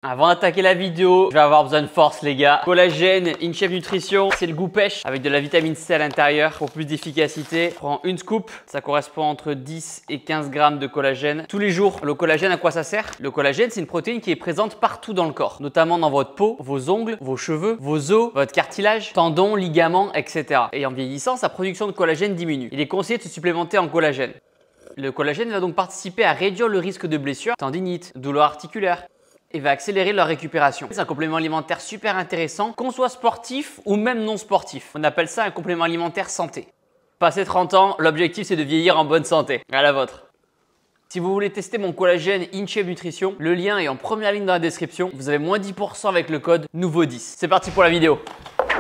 Avant d'attaquer la vidéo, je vais avoir besoin de force les gars. Collagène, InShape Nutrition, c'est le goût pêche avec de la vitamine C à l'intérieur pour plus d'efficacité. Prends une scoop, ça correspond entre 10 et 15 grammes de collagène tous les jours. Le collagène, à quoi ça sert? Le collagène, c'est une protéine qui est présente partout dans le corps, notamment dans votre peau, vos ongles, vos cheveux, vos os, votre cartilage, tendons, ligaments, etc. Et en vieillissant, sa production de collagène diminue. Il est conseillé de se supplémenter en collagène. Le collagène va donc participer à réduire le risque de blessures, tendinite, douleurs articulaires, et va accélérer leur récupération. C'est un complément alimentaire super intéressant, qu'on soit sportif ou même non sportif. On appelle ça un complément alimentaire santé. Passé 30 ans, l'objectif c'est de vieillir en bonne santé. À la vôtre. Si vous voulez tester mon collagène InShape Nutrition, le lien est en première ligne dans la description. Vous avez moins 10% avec le code NOUVEAU10. C'est parti pour la vidéo.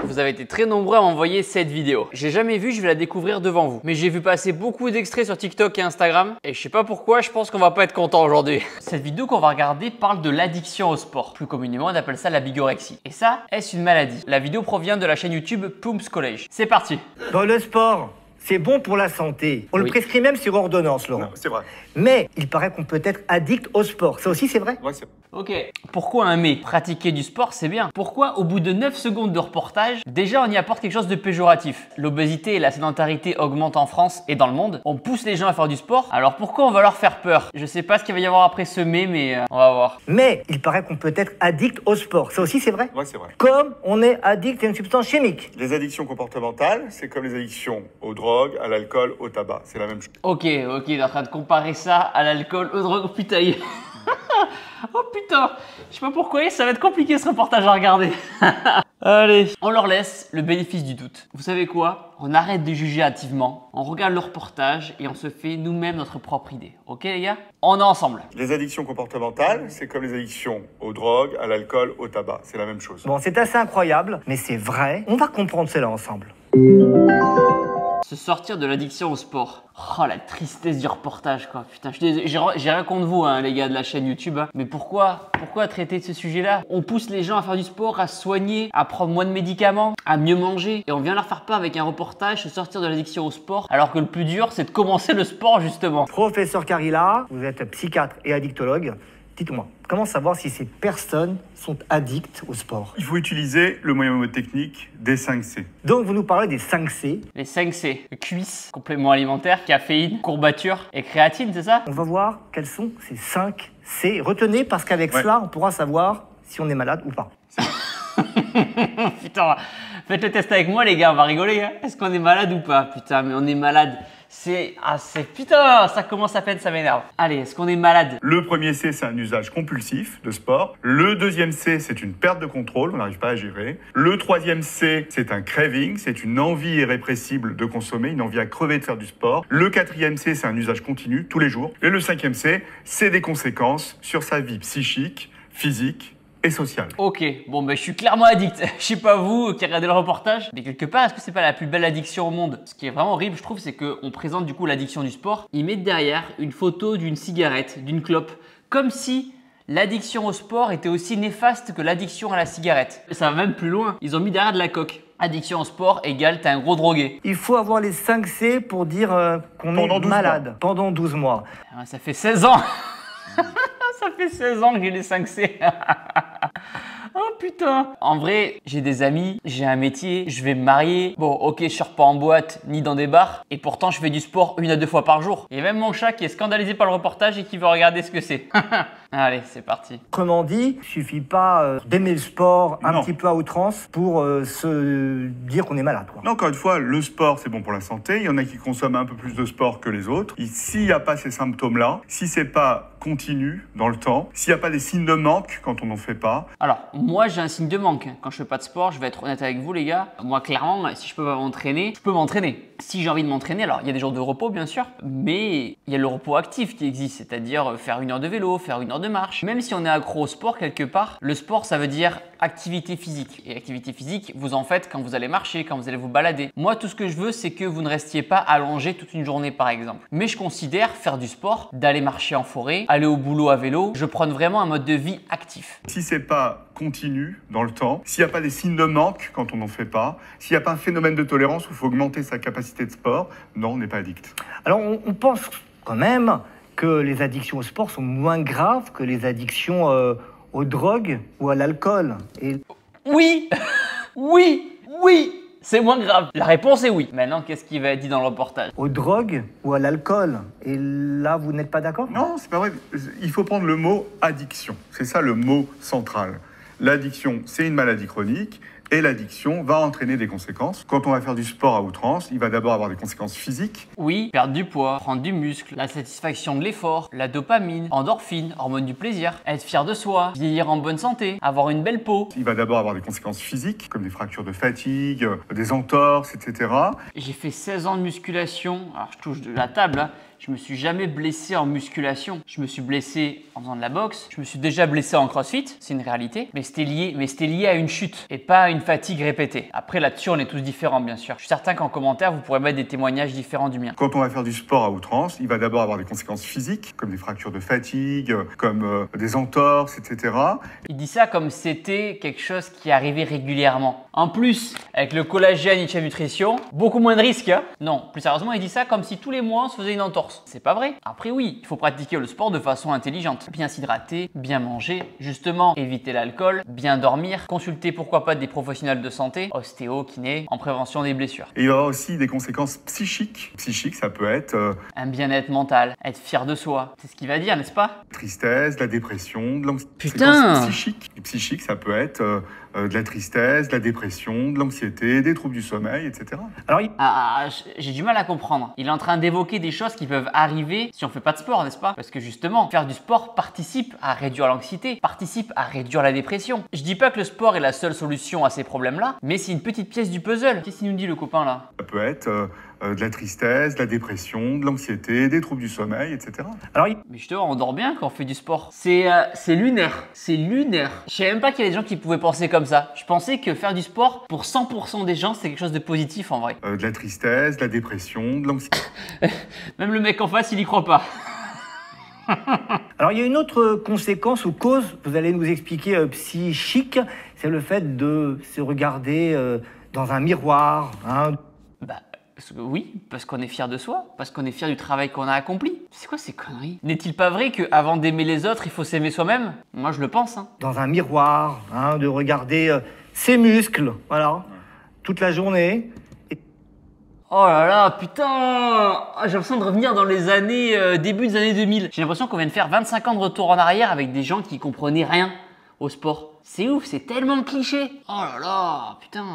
Vous avez été très nombreux à m'envoyer cette vidéo. J'ai jamais vu, je vais la découvrir devant vous. Mais j'ai vu passer beaucoup d'extraits sur TikTok et Instagram. Et je sais pas pourquoi, je pense qu'on va pas être content aujourd'hui. Cette vidéo qu'on va regarder parle de l'addiction au sport. Plus communément, on appelle ça la bigorexie. Et ça, est-ce une maladie? La vidéo provient de la chaîne YouTube Plum's College. C'est parti. Dans le sport, c'est bon pour la santé. On le prescrit même sur ordonnance, Laurent. Non, c'est vrai. Mais il paraît qu'on peut être addict au sport. Ça aussi, c'est vrai? Ouais, c'est vrai. Ok, pourquoi un mais? Pratiquer du sport, c'est bien. Pourquoi au bout de 9 secondes de reportage, déjà on y apporte quelque chose de péjoratif? L'obésité et la sédentarité augmentent en France et dans le monde. On pousse les gens à faire du sport, alors pourquoi on va leur faire peur? Je sais pas ce qu'il va y avoir après ce mais on va voir. Mais il paraît qu'on peut être addict au sport. Ça aussi, c'est vrai? Ouais, c'est vrai. Comme on est addict à une substance chimique. Les addictions comportementales, c'est comme les addictions aux drogues, à l'alcool, au tabac. C'est la même chose. Ok, il est en train de comparer ça à l'alcool, aux drogues, putain. Oh putain, je sais pas pourquoi, ça va être compliqué ce reportage à regarder. Allez, on leur laisse le bénéfice du doute. Vous savez quoi? On arrête de juger hâtivement, on regarde le reportage et on se fait nous-mêmes notre propre idée. Ok les gars? On est ensemble. Les addictions comportementales, c'est comme les addictions aux drogues, à l'alcool, au tabac. C'est la même chose. Bon, c'est assez incroyable, mais c'est vrai. On va comprendre cela ensemble. Se sortir de l'addiction au sport. Oh la tristesse du reportage quoi. Putain, je suis désolé, j'ai rien contre vous hein, les gars de la chaîne YouTube. Hein. Mais pourquoi traiter de ce sujet-là? On pousse les gens à faire du sport, à se soigner, à prendre moins de médicaments, à mieux manger. Et on vient leur faire peur avec un reportage, se sortir de l'addiction au sport. Alors que le plus dur, c'est de commencer le sport justement. Professeur Carilla, vous êtes psychiatre et addictologue. Dites-moi, comment savoir si ces personnes sont addictes au sport? Il faut utiliser le moyen mnémotechnique des 5 C. Donc vous nous parlez des 5 C. Les 5 C, cuisses, compléments alimentaires, caféine, courbature et créatine, c'est ça? On va voir quels sont ces 5 C. Retenez parce qu'avec cela, on pourra savoir si on est malade ou pas. Putain, faites le test avec moi les gars, on va rigoler. Hein. Est-ce qu'on est malade ou pas? Putain, mais on est malade. Putain, ça commence à peine, ça m'énerve. Allez, est-ce qu'on est malade? Le premier C, c'est un usage compulsif de sport. Le deuxième C, c'est une perte de contrôle, on n'arrive pas à gérer. Le troisième C, c'est un craving, c'est une envie irrépressible de consommer, une envie à crever de faire du sport. Le quatrième C, c'est un usage continu, tous les jours. Et le cinquième C, c'est des conséquences sur sa vie psychique, physique et sociale. Ok, bon ben je suis clairement addict. Je sais pas vous qui regardez le reportage, mais quelque part, est-ce que c'est pas la plus belle addiction au monde? Ce qui est vraiment horrible, je trouve, c'est qu'on présente du coup l'addiction du sport. Ils mettent derrière une photo d'une cigarette, d'une clope, comme si l'addiction au sport était aussi néfaste que l'addiction à la cigarette. Ça va même plus loin, ils ont mis derrière de la coque. Addiction au sport égale t'es un gros drogué. Il faut avoir les 5 C pour dire qu'on est malade pendant 12 mois. Ça fait 16 ans. Ça fait 16 ans que j'ai les 5 C. Oh putain. En vrai, j'ai des amis, j'ai un métier, je vais me marier. Bon, ok, je sors pas en boîte ni dans des bars. Et pourtant, je fais du sport 1 à 2 fois par jour. Il y a même mon chat qui est scandalisé par le reportage et qui veut regarder ce que c'est. Allez, c'est parti. Autrement dit, il suffit pas d'aimer le sport un petit peu à outrance pour se dire qu'on est malade. Quoi. Non, encore une fois, le sport, c'est bon pour la santé. Il y en a qui consomment un peu plus de sport que les autres. Et s'il n'y a pas ces symptômes-là, si c'est pas continu dans le temps, s'il n'y a pas des signes de manque quand on n'en fait pas. Alors, moi, j'ai un signe de manque. Quand je fais pas de sport, je vais être honnête avec vous, les gars. Moi, clairement, si je peux pas m'entraîner, je peux m'entraîner. Si j'ai envie de m'entraîner, alors il y a des jours de repos, bien sûr, mais il y a le repos actif qui existe, c'est-à-dire faire 1 heure de vélo, faire 1 heure de marche. Même si on est accro au sport quelque part, le sport, ça veut dire activité physique. Et activité physique, vous en faites quand vous allez marcher, quand vous allez vous balader. Moi, tout ce que je veux, c'est que vous ne restiez pas allongé toute une journée, par exemple. Mais je considère faire du sport, d'aller marcher en forêt, aller au boulot à vélo, je prône vraiment un mode de vie actif. Si c'est pas continu dans le temps, s'il n'y a pas des signes de manque quand on n'en fait pas, s'il n'y a pas un phénomène de tolérance où il faut augmenter sa capacité de sport, non, on n'est pas addict. Alors, on pense quand même que les addictions au sport sont moins graves que les addictions aux drogues ou à l'alcool? Et Oui, oui, oui, c'est moins grave. La réponse est oui. Maintenant, qu'est-ce qui va être dit dans le reportage? aux drogues ou à l'alcool? Et là, vous n'êtes pas d'accord? Non, c'est pas vrai. Il faut prendre le mot addiction. C'est ça le mot central. L'addiction, c'est une maladie chronique. Et l'addiction va entraîner des conséquences. Quand on va faire du sport à outrance, il va d'abord avoir des conséquences physiques. Oui, perdre du poids, prendre du muscle, la satisfaction de l'effort, la dopamine, endorphine, hormone du plaisir, être fier de soi, vieillir en bonne santé, avoir une belle peau. Il va d'abord avoir des conséquences physiques, comme des fractures de fatigue, des entorses, etc. J'ai fait 16 ans de musculation, alors je touche de la table, hein. Je me suis jamais blessé en musculation. Je me suis blessé en faisant de la boxe. Je me suis déjà blessé en crossfit, c'est une réalité. Mais c'était lié à une chute et pas à une fatigue répétée. Après, là-dessus, on est tous différents, bien sûr. Je suis certain qu'en commentaire, vous pourrez mettre des témoignages différents du mien. Quand on va faire du sport à outrance, il va d'abord avoir des conséquences physiques, comme des fractures de fatigue, comme des entorses, etc. Il dit ça comme c'était quelque chose qui arrivait régulièrement. En plus, avec le collagène Inchef Nutrition, beaucoup moins de risques. Hein. Non, plus sérieusement, il dit ça comme si tous les mois on se faisait une entorse. C'est pas vrai. Après oui, il faut pratiquer le sport de façon intelligente. Bien s'hydrater, bien manger, justement éviter l'alcool, bien dormir, consulter pourquoi pas des professionnels de santé, ostéo, kiné, en prévention des blessures. Et il va y avoir aussi des conséquences psychiques. Psychique, ça peut être un bien-être mental, être fier de soi. C'est ce qu'il va dire, n'est-ce pas? tristesse, de la dépression, de l'anxiété. Putain! Psychique. Et psychique, ça peut être de la tristesse, de la dépression, de l'anxiété, des troubles du sommeil, etc. Alors, J'ai du mal à comprendre. Il est en train d'évoquer des choses qui peuvent arriver si on fait pas de sport, n'est-ce pas? Parce que justement, faire du sport participe à réduire l'anxiété, participe à réduire la dépression. Je dis pas que le sport est la seule solution à ces problèmes-là, mais c'est une petite pièce du puzzle. Qu'est-ce qu'il nous dit le copain là? Ça peut être de la tristesse, de la dépression, de l'anxiété, des troubles du sommeil, etc. alors, Mais justement, on dort bien quand on fait du sport. C'est lunaire. C'est lunaire. Je savais même pas qu'il y avait des gens qui pouvaient penser comme ça. Je pensais que faire du sport, pour 100% des gens, c'est quelque chose de positif en vrai. De la tristesse, de la dépression, de l'anxiété. Même le mec en face, il y croit pas. alors, il y a une autre conséquence ou cause, vous allez nous expliquer, psychique, c'est le fait de se regarder dans un miroir. Hein. Oui, parce qu'on est fier de soi, parce qu'on est fier du travail qu'on a accompli. C'est quoi ces conneries? N'est-il pas vrai qu'avant d'aimer les autres, il faut s'aimer soi-même? Moi, je le pense. Hein. Dans un miroir, hein, de regarder ses muscles, voilà, toute la journée. Oh là là, putain! J'ai l'impression de revenir dans les années, début des années 2000. J'ai l'impression qu'on vient de faire 25 ans de retour en arrière avec des gens qui comprenaient rien au sport. C'est ouf, c'est tellement cliché. Oh là là, putain.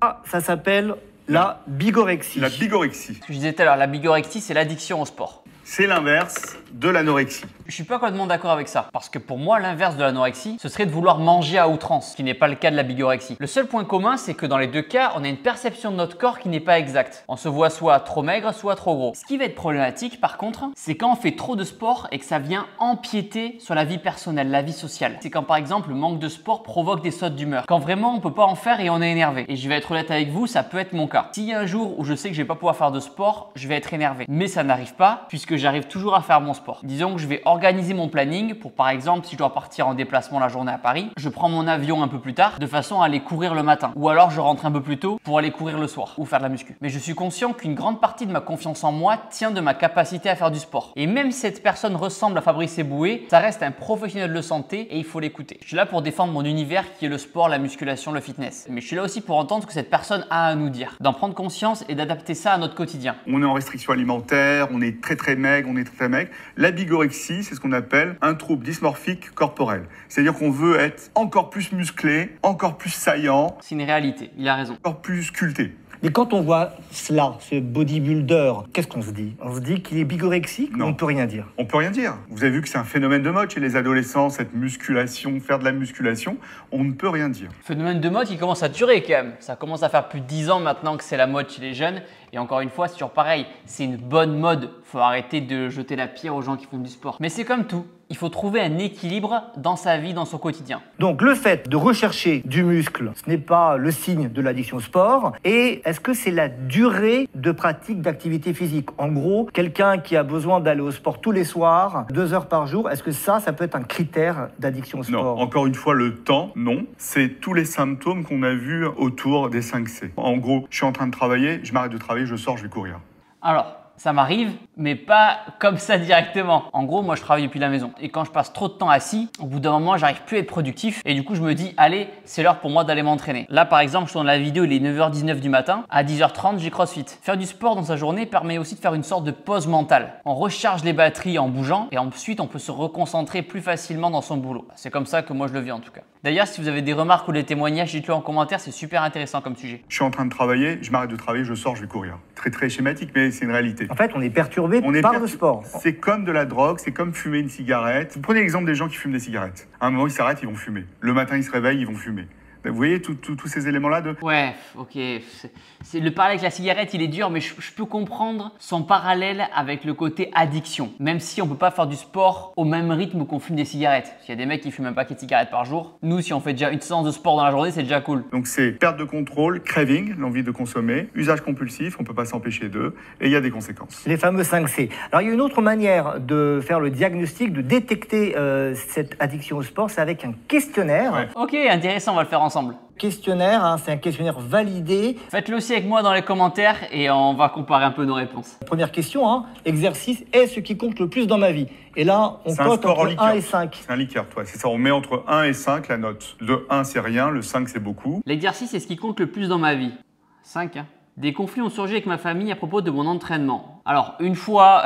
Ah, ça s'appelle la bigorexie. La bigorexie, Ce que je disais tout à l'heure, la bigorexie, c'est l'addiction au sport. c'est l'inverse de l'anorexie. Je suis pas complètement d'accord avec ça, parce que pour moi, l'inverse de l'anorexie, ce serait de vouloir manger à outrance, ce qui n'est pas le cas de la bigorexie. Le seul point commun, c'est que dans les deux cas, on a une perception de notre corps qui n'est pas exacte. On se voit soit trop maigre, soit trop gros. Ce qui va être problématique, par contre, c'est quand on fait trop de sport et que ça vient empiéter sur la vie personnelle, la vie sociale. C'est quand, par exemple, le manque de sport provoque des sautes d'humeur. Quand vraiment, on peut pas en faire et on est énervé. Et je vais être honnête avec vous, ça peut être mon cas. S'il y a un jour où je sais que je vais pas pouvoir faire de sport, je vais être énervé. Mais ça n'arrive pas, puisque j'arrive toujours à faire mon sport. Disons que je vais organiser mon planning pour, par exemple, si je dois partir en déplacement la journée à Paris, je prends mon avion un peu plus tard de façon à aller courir le matin. Ou alors je rentre un peu plus tôt pour aller courir le soir ou faire de la muscu. Mais je suis conscient qu'une grande partie de ma confiance en moi tient de ma capacité à faire du sport. Et même si cette personne ressemble à Fabrice Eboué, ça reste un professionnel de santé et il faut l'écouter. Je suis là pour défendre mon univers qui est le sport, la musculation, le fitness. Mais je suis là aussi pour entendre ce que cette personne a à nous dire, d'en prendre conscience et d'adapter ça à notre quotidien. On est en restriction alimentaire, on est très maigre, on est très maigre. La bigorexie, c'est ce qu'on appelle un trouble dysmorphique corporel. C'est-à-dire qu'on veut être encore plus musclé, encore plus saillant, C'est une réalité, il a raison. encore plus sculpté. Mais quand on voit cela, ce bodybuilder, qu'est-ce qu'on se dit? On se dit qu'il est bigorexique ou Non. on ne peut rien dire? On peut rien dire. Vous avez vu que c'est un phénomène de mode chez les adolescents, cette musculation, faire de la musculation, on ne peut rien dire. Phénomène de mode qui commence à durer quand même. Ça commence à faire plus de 10 ans maintenant que c'est la mode chez les jeunes. Et encore une fois, c'est toujours pareil. C'est une bonne mode. Faut arrêter de jeter la pierre aux gens qui font du sport. Mais c'est comme tout. Il faut trouver un équilibre dans sa vie, dans son quotidien. Donc le fait de rechercher du muscle, ce n'est pas le signe de l'addiction au sport. Et est-ce que c'est la durée de pratique d'activité physique? En gros, quelqu'un qui a besoin d'aller au sport tous les soirs, 2 heures par jour, est-ce que ça peut être un critère d'addiction au Non, sport? encore une fois, le temps, non. C'est tous les symptômes qu'on a vus autour des 5C. En gros, je suis en train de travailler, je m'arrête de travailler, je sors, je vais courir. Alors, Ça m'arrive, mais pas comme ça directement. En gros, moi, je travaille depuis la maison. Et quand je passe trop de temps assis, au bout d'un moment, j'arrive plus à être productif. Et du coup, je me dis, allez, c'est l'heure pour moi d'aller m'entraîner. Là, par exemple, je tourne la vidéo, il est 9h19 du matin. À 10h30, j'ai CrossFit. Faire du sport dans sa journée permet aussi de faire une sorte de pause mentale. On recharge les batteries en bougeant et ensuite, on peut se reconcentrer plus facilement dans son boulot. C'est comme ça que moi, je le vis en tout cas. D'ailleurs, si vous avez des remarques ou des témoignages, dites-le en commentaire, c'est super intéressant comme sujet. Je suis en train de travailler, je m'arrête de travailler, je sors, je vais courir. Très schématique, mais c'est une réalité. En fait, on est perturbé par le sport. C'est comme de la drogue, c'est comme fumer une cigarette. Vous prenez l'exemple des gens qui fument des cigarettes. À un moment, ils s'arrêtent, ils vont fumer. Le matin, ils se réveillent, ils vont fumer. Vous voyez tous ces éléments-là de... Ouais, ok. Le parallèle avec la cigarette, il est dur, mais je peux comprendre son parallèle avec le côté addiction. Même si on ne peut pas faire du sport au même rythme qu'on fume des cigarettes. Parce qu'il y a des mecs qui fument un paquet de cigarettes par jour. Nous, si on fait déjà une séance de sport dans la journée, c'est déjà cool. Donc c'est perte de contrôle, craving, l'envie de consommer, usage compulsif, on ne peut pas s'empêcher d'eux, et il y a des conséquences. Les fameux 5C. Alors il y a une autre manière de faire le diagnostic, de détecter cette addiction au sport, c'est avec un questionnaire. Ouais. Ok, intéressant, on va le faire ensemble. Questionnaire, hein, c'est un questionnaire validé. Faites-le aussi avec moi dans les commentaires et on va comparer un peu nos réponses. Première question, hein, exercice est ce qui compte le plus dans ma vie. Et là, on cote entre 1 et 5. C'est un Likert, ouais. C'est ça, on met entre 1 et 5 la note. Le 1, c'est rien, le 5, c'est beaucoup. L'exercice est ce qui compte le plus dans ma vie. 5, hein. Des conflits ont surgi avec ma famille à propos de mon entraînement. Alors, une fois...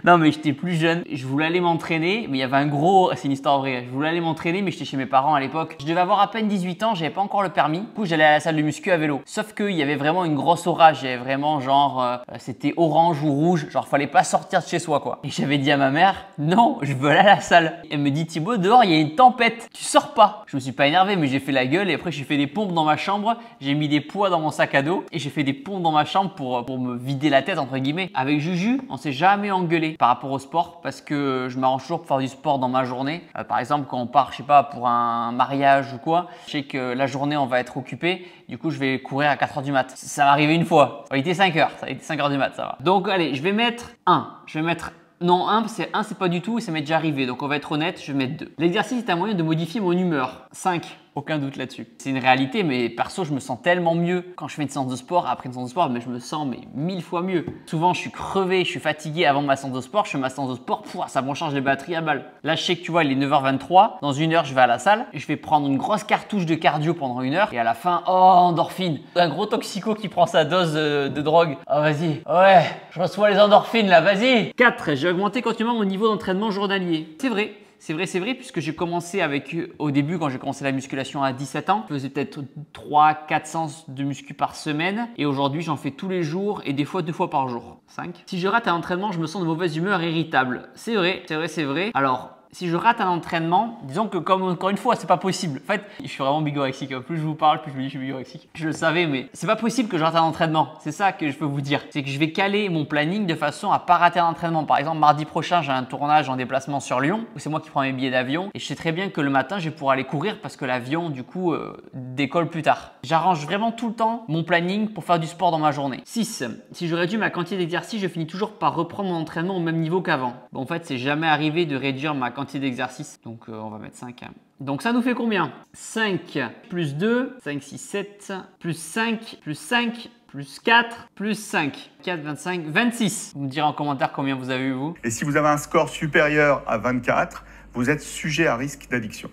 Non, mais j'étais plus jeune, je voulais aller m'entraîner, mais il y avait un gros... C'est une histoire vraie. Je voulais aller m'entraîner, mais j'étais chez mes parents à l'époque. Je devais avoir à peine 18 ans, j'avais pas encore le permis. Du coup, j'allais à la salle de muscu à vélo. Sauf qu'il y avait vraiment une grosse orage. Il y avait vraiment genre... c'était orange ou rouge. Genre, fallait pas sortir de chez soi, quoi. Et j'avais dit à ma mère, non, je veux aller à la salle. Elle me dit, Thibaut, dehors, il y a une tempête. Tu sors pas. Je me suis pas énervé, mais j'ai fait la gueule. Et après, j'ai fait des pompes dans ma chambre. J'ai mis des poids dans mon sac à dos. Et j'ai fait des pompes dans ma chambre pour me vider la tête, entre guillemets. Avec Juju, on s'est jamais engueulé par rapport au sport parce que je m'arrange toujours pour faire du sport dans ma journée. Par exemple, quand on part, je sais pas, pour un mariage ou quoi, je sais que la journée, on va être occupé. Du coup, je vais courir à 4h du mat. Ça m'est arrivé une fois. Il était 5h. Ça a été 5h du mat, ça va. Donc, allez, je vais mettre 1. Je vais mettre... Non, 1, c'est pas du tout et ça m'est déjà arrivé. Donc, on va être honnête, je vais mettre 2. L'exercice est un moyen de modifier mon humeur. 5. Aucun doute là-dessus. C'est une réalité, mais perso, je me sens tellement mieux quand je fais une séance de sport. Après une séance de sport, mais je me sens 1000 fois mieux. Souvent, je suis crevé, je suis fatigué avant ma séance de sport. Je fais ma séance de sport, ça me recharge les batteries à balle. Là, je sais que tu vois, il est 9h23. Dans 1 heure, je vais à la salle et je vais prendre une grosse cartouche de cardio pendant 1 heure. Et à la fin, oh, endorphine. Un gros toxico qui prend sa dose de drogue. Oh, vas-y. Ouais, je reçois les endorphines là, vas-y. 4. J'ai augmenté continuellement mon niveau d'entraînement journalier. C'est vrai. C'est vrai, puisque j'ai commencé avec eux au début, quand j'ai commencé la musculation à 17 ans, je faisais peut-être 3-4 séances de muscu par semaine et aujourd'hui, j'en fais tous les jours et des fois 2 fois par jour. 5. Si je rate un entraînement, je me sens de mauvaise humeur, irritable. C'est vrai. Alors, si je rate un entraînement, disons que comme encore une fois, c'est pas possible. En fait, je suis vraiment bigorexique. Plus je vous parle, plus je me dis que je suis bigorexique. Je le savais, mais c'est pas possible que je rate un entraînement. C'est ça que je peux vous dire. C'est que je vais caler mon planning de façon à pas rater un entraînement. Par exemple, mardi prochain, j'ai un tournage en déplacement sur Lyon où c'est moi qui prends mes billets d'avion et je sais très bien que le matin, je vais pouvoir aller courir parce que l'avion, du coup, décolle plus tard. J'arrange vraiment tout le temps mon planning pour faire du sport dans ma journée. 6. Si je réduis ma quantité d'exercice, je finis toujours par reprendre mon entraînement au même niveau qu'avant. Bon, en fait, c'est jamais arrivé de réduire ma quantité d'exercice. Donc, on va mettre 5. Donc, ça nous fait combien? 5 plus 2, 5, 6, 7, plus 5, plus 5, plus 4, plus 5. 4, 25, 26. Vous me direz en commentaire combien vous avez eu, vous. Et si vous avez un score supérieur à 24, vous êtes sujet à risque d'addiction.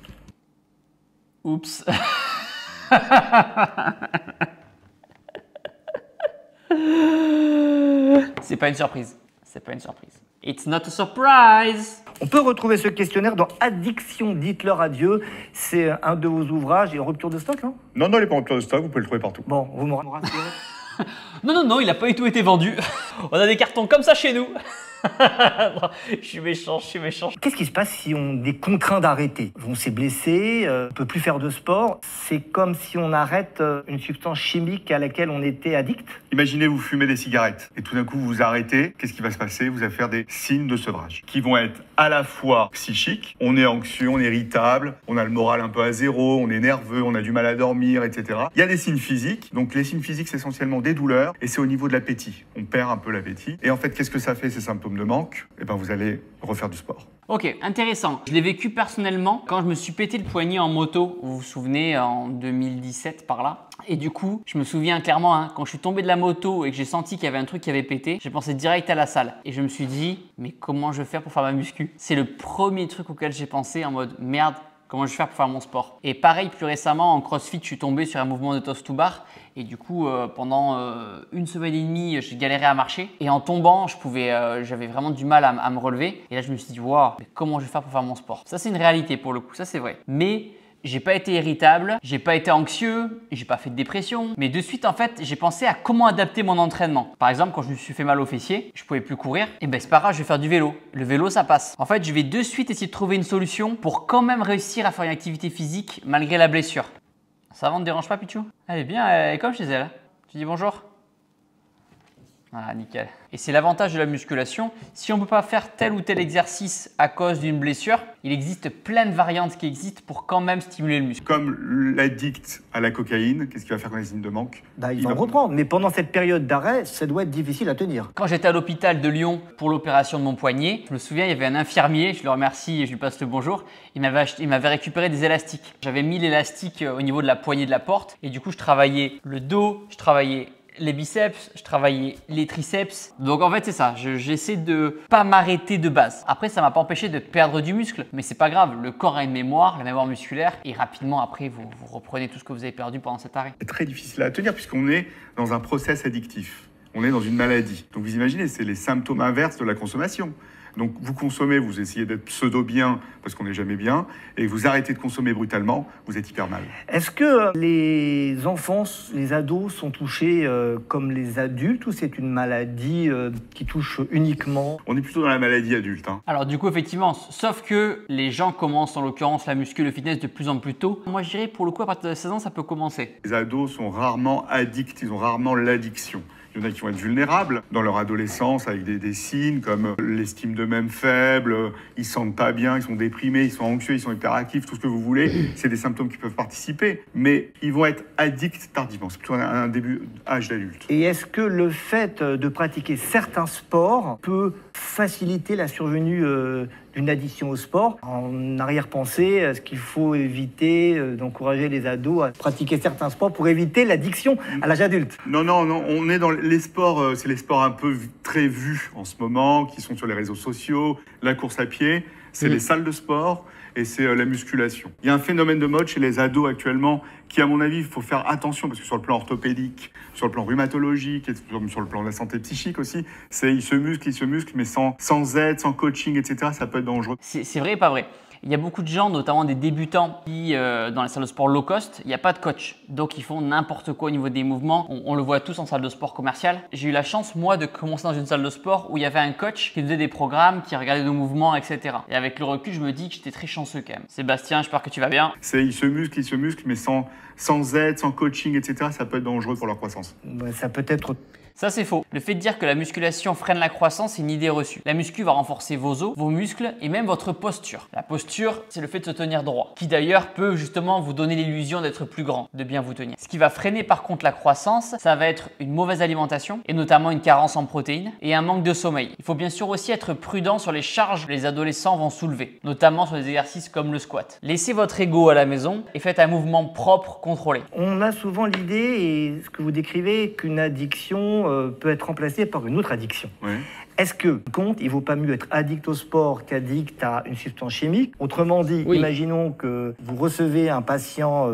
Oups. C'est pas une surprise. C'est pas une surprise. It's not a surprise. On peut retrouver ce questionnaire dans Addiction, dites-leur adieu. C'est un de vos ouvrages et en rupture de stock, non? Non, il n'est pas en rupture de stock, vous pouvez le trouver partout. Bon, vous me rassurez. Non, il n'a pas du tout été vendu. On a des cartons comme ça chez nous. Je suis méchant. Qu'est-ce qui se passe si on est contraint d'arrêter? On s'est blessé, on ne peut plus faire de sport. C'est comme si on arrête une substance chimique à laquelle on était addict. Imaginez, vous fumez des cigarettes et tout d'un coup vous vous arrêtez. Qu'est-ce qui va se passer? Vous allez faire des signes de sevrage qui vont être à la fois psychiques. On est anxieux, on est irritable, on a le moral un peu à zéro, on est nerveux, on a du mal à dormir, etc. Il y a des signes physiques. Donc les signes physiques, c'est essentiellement des douleurs et c'est au niveau de l'appétit. On perd un peu l'appétit. Et en fait, qu'est-ce que ça fait, ces symptômes de manque? Eh ben, vous allez refaire du sport. Ok, intéressant. Je l'ai vécu personnellement quand je me suis pété le poignet en moto, vous vous souvenez, en 2017 par là. Et du coup, je me souviens clairement, hein, quand je suis tombé de la moto et que j'ai senti qu'il y avait un truc qui avait pété, j'ai pensé direct à la salle. Et je me suis dit, mais comment je vais faire pour faire ma muscu? C'est le premier truc auquel j'ai pensé en mode, merde, comment je vais faire pour faire mon sport? Et pareil, plus récemment, en CrossFit, je suis tombé sur un mouvement de toss to bar. Et du coup, pendant une semaine et demie, j'ai galéré à marcher. Et en tombant, j'avais vraiment du mal à me relever. Et là, je me suis dit, waouh, mais comment je vais faire pour faire mon sport? Ça, c'est une réalité pour le coup, ça c'est vrai. Mais j'ai pas été irritable, j'ai pas été anxieux, j'ai pas fait de dépression. Mais de suite, en fait, j'ai pensé à comment adapter mon entraînement. Par exemple, quand je me suis fait mal au fessier, je pouvais plus courir, et ben c'est pas grave, je vais faire du vélo. Le vélo, ça passe. En fait, je vais de suite essayer de trouver une solution pour quand même réussir à faire une activité physique malgré la blessure. Ça va, on te dérange pas, Pichou? Elle est bien, elle est comme chez elle. Tu dis bonjour? Ah, nickel. Et c'est l'avantage de la musculation. Si on ne peut pas faire tel ou tel exercice à cause d'une blessure, il existe plein de variantes qui existent pour quand même stimuler le muscle. Comme l'addict à la cocaïne, qu'est-ce qu'il va faire quand il y a des signes de manque? Il va reprendre. Mais pendant cette période d'arrêt, ça doit être difficile à tenir. Quand j'étais à l'hôpital de Lyon pour l'opération de mon poignet, je me souviens, il y avait un infirmier, je le remercie et je lui passe le bonjour, il m'avait récupéré des élastiques. J'avais mis l'élastique au niveau de la poignée de la porte et du coup, je travaillais le dos, je travaillais les biceps, je travaillais les triceps. Donc en fait c'est ça, j'essaie de pas m'arrêter de base. Après ça m'a pas empêché de perdre du muscle, mais c'est pas grave, le corps a une mémoire, la mémoire musculaire et rapidement après vous reprenez tout ce que vous avez perdu pendant cet arrêt. C'est très difficile à tenir puisqu'on est dans un process addictif. On est dans une maladie. Donc vous imaginez, c'est les symptômes inverses de la consommation. Donc vous consommez, vous essayez d'être pseudo-bien parce qu'on n'est jamais bien, et vous arrêtez de consommer brutalement, vous êtes hyper mal. Est-ce que les enfants, les ados sont touchés comme les adultes ou c'est une maladie qui touche uniquement? On est plutôt dans la maladie adulte. Hein. Alors du coup effectivement, sauf que les gens commencent en l'occurrence la muscu, le fitness de plus en plus tôt. Moi je dirais pour le coup à partir de 16 ans ça peut commencer. Les ados sont rarement addicts, ils ont rarement l'addiction. Il y en a qui vont être vulnérables dans leur adolescence avec des signes comme l'estime d'eux-mêmes faible, ils se sentent pas bien, ils sont déprimés, ils sont anxieux, ils sont hyperactifs, tout ce que vous voulez. C'est des symptômes qui peuvent participer, mais ils vont être addicts tardivement. C'est plutôt un début âge d'adulte. Et est-ce que le fait de pratiquer certains sports peut faciliter la survenue d'une addiction au sport? En arrière-pensée, est-ce qu'il faut éviter d'encourager les ados à pratiquer certains sports pour éviter l'addiction à l'âge adulte? Non, on est dans les sports, c'est les sports un peu très vus en ce moment, qui sont sur les réseaux sociaux, la course à pied, c'est les salles de sport et c'est la musculation. Il y a un phénomène de mode chez les ados actuellement qui, à mon avis, il faut faire attention parce que sur le plan orthopédique, sur le plan rhumatologique, et sur le plan de la santé psychique aussi, ils se musclent, mais sans aide, sans coaching, etc., ça peut être dangereux. C'est vrai et pas vrai. Il y a beaucoup de gens, notamment des débutants, qui dans les salles de sport low cost, il n'y a pas de coach. Donc ils font n'importe quoi au niveau des mouvements. On le voit tous en salle de sport commerciale. J'ai eu la chance, moi, de commencer dans une salle de sport où il y avait un coach qui faisait des programmes, qui regardait nos mouvements, etc. Et avec le recul, je me dis que j'étais très chanceux quand même. Sébastien, j'espère que tu vas bien. Ils se musclent, mais sans aide, sans coaching, etc., ça peut être dangereux pour leur croissance. Ça peut être... Ça, c'est faux. Le fait de dire que la musculation freine la croissance, c'est une idée reçue. La muscu va renforcer vos os, vos muscles et même votre posture. La posture, c'est le fait de se tenir droit, qui d'ailleurs peut justement vous donner l'illusion d'être plus grand, de bien vous tenir. Ce qui va freiner par contre la croissance, ça va être une mauvaise alimentation et notamment une carence en protéines et un manque de sommeil. Il faut bien sûr aussi être prudent sur les charges que les adolescents vont soulever, notamment sur des exercices comme le squat. Laissez votre ego à la maison et faites un mouvement propre, contrôlé. On a souvent l'idée, et ce que vous décrivez, qu'une addiction peut être remplacée par une autre addiction. Oui. Est-ce que, il ne vaut pas mieux être addict au sport qu'addict à une substance chimique? Autrement dit, oui. Imaginons que vous recevez un patient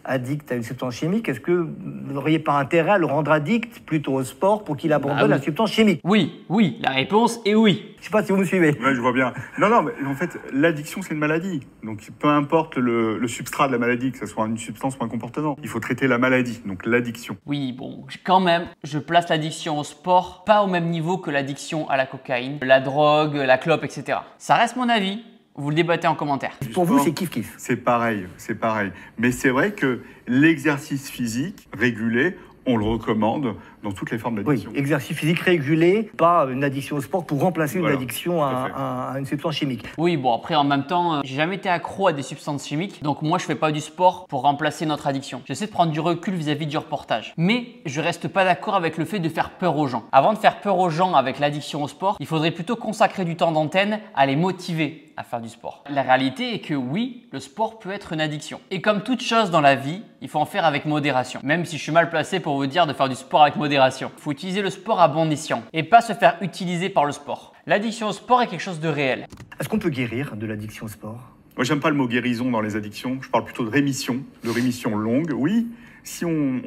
addict à une substance chimique, est-ce que vous n'auriez pas intérêt à le rendre addict plutôt au sport pour qu'il abandonne la substance chimique? Oui, la réponse est oui. Je ne sais pas si vous me suivez. Oui, je vois bien. Non, mais en fait, l'addiction, c'est une maladie. Donc, peu importe le substrat de la maladie, que ce soit une substance ou un comportement, il faut traiter la maladie, donc l'addiction. Oui, bon, quand même, je place l'addiction au sport pas au même niveau que l'addiction à la cocaïne, la drogue, la clope, etc. Ça reste mon avis. Vous le débattez en commentaire. Pour vous, c'est kiff-kiff. C'est pareil. Mais c'est vrai que l'exercice physique régulé, on le recommande dans toutes les formes Oui, d'addiction. exercice physique régulé, pas une addiction au sport pour remplacer Voilà, une addiction tout à fait. à une substance chimique. Oui, bon après en même temps, j'ai jamais été accro à des substances chimiques, donc moi je fais pas du sport pour remplacer notre addiction. J'essaie de prendre du recul vis-à-vis du reportage. Mais je reste pas d'accord avec le fait de faire peur aux gens. Avant de faire peur aux gens avec l'addiction au sport, il faudrait plutôt consacrer du temps d'antenne à les motiver à faire du sport. La réalité est que oui, le sport peut être une addiction. Et comme toute chose dans la vie, il faut en faire avec modération. Même si je suis mal placé pour vous dire de faire du sport avec modération. Il faut utiliser le sport à bon escient et pas se faire utiliser par le sport. L'addiction au sport est quelque chose de réel. Est-ce qu'on peut guérir de l'addiction au sport? Moi, j'aime pas le mot guérison dans les addictions. Je parle plutôt de rémission longue. Oui, si on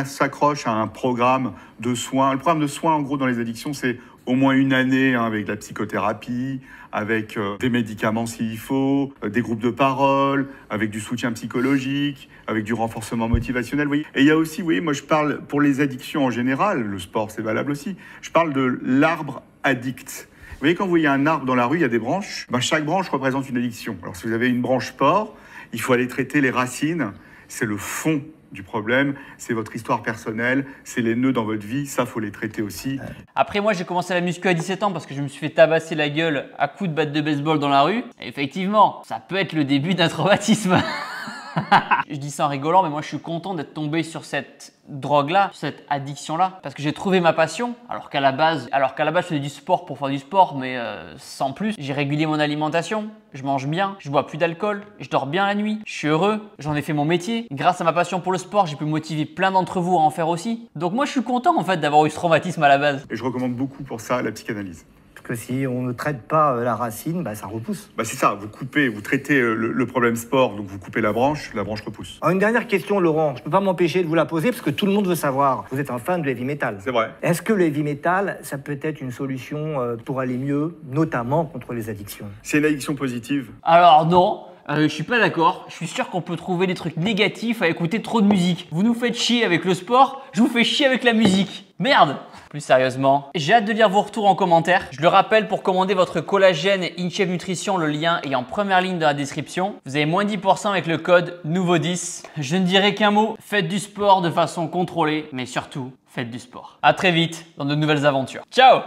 s'accroche à un programme de soins. Le programme de soins, en gros, dans les addictions, c'est au moins une année avec de la psychothérapie, avec des médicaments s'il faut, des groupes de parole, avec du soutien psychologique, avec du renforcement motivationnel. Vous voyez. Et il y a aussi, vous voyez, moi je parle pour les addictions en général, le sport c'est valable aussi, je parle de l'arbre addict. Vous voyez, quand vous voyez un arbre dans la rue, il y a des branches. Ben, chaque branche représente une addiction. Alors si vous avez une branche sport, il faut aller traiter les racines, c'est le fond du problème, c'est votre histoire personnelle, c'est les nœuds dans votre vie, ça faut les traiter aussi. Après moi j'ai commencé la muscu à 17 ans parce que je me suis fait tabasser la gueule à coups de batte de baseball dans la rue. Et effectivement, ça peut être le début d'un traumatisme. Je dis ça en rigolant, mais moi je suis content d'être tombé sur cette drogue-là, cette addiction-là, parce que j'ai trouvé ma passion, alors qu'à la base je faisais du sport pour faire du sport, mais sans plus. J'ai régulé mon alimentation, je mange bien, je bois plus d'alcool, je dors bien la nuit, je suis heureux, j'en ai fait mon métier. Grâce à ma passion pour le sport, j'ai pu motiver plein d'entre vous à en faire aussi. Donc moi je suis content en fait d'avoir eu ce traumatisme à la base. Et je recommande beaucoup pour ça la psychanalyse. Parce que si on ne traite pas la racine, bah, ça repousse. Bah c'est ça, vous traitez le problème sport, donc vous coupez la branche repousse. Alors, une dernière question, Laurent, je ne peux pas m'empêcher de vous la poser parce que tout le monde veut savoir. Vous êtes un fan de heavy metal. C'est vrai. Est-ce que le heavy metal, ça peut être une solution pour aller mieux, notamment contre les addictions? C'est une addiction positive. Alors non, je suis pas d'accord. Je suis sûr qu'on peut trouver des trucs négatifs à écouter trop de musique. Vous nous faites chier avec le sport, je vous fais chier avec la musique. Merde! Plus sérieusement, j'ai hâte de lire vos retours en commentaire. Je le rappelle, pour commander votre collagène InShape Nutrition, le lien est en première ligne de la description. Vous avez moins 10% avec le code NOUVEAU10. Je ne dirai qu'un mot, faites du sport de façon contrôlée, mais surtout, faites du sport. À très vite dans de nouvelles aventures. Ciao!